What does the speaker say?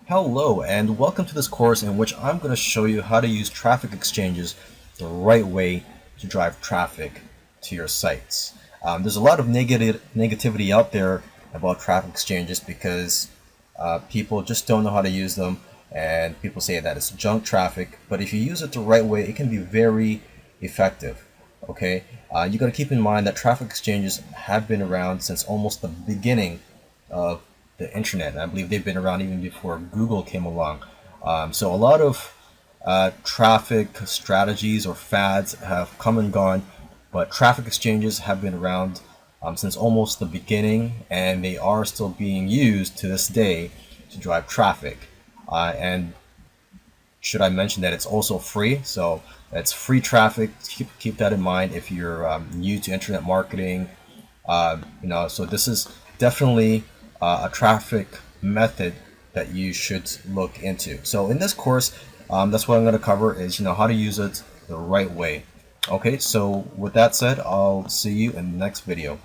Hello and welcome to this course in which I'm going to show you how to use traffic exchanges the right way to drive traffic to your sites. There's a lot of negativity out there about traffic exchanges because people just don't know how to use them, and people say that it's junk traffic, but if you use it the right way it can be very effective. Okay, you got to keep in mind that traffic exchanges have been around since almost the beginning of the internet. I believe they've been around even before Google came along. So a lot of traffic strategies or fads have come and gone, but traffic exchanges have been around since almost the beginning, and they are still being used to this day to drive traffic. And should I mention that it's also free? So it's free traffic. Keep that in mind if you're new to internet marketing. So this is definitely a traffic method that you should look into. So in this course, that's what I'm going to cover is how to use it the right way. Okay, so with that said, I'll see you in the next video.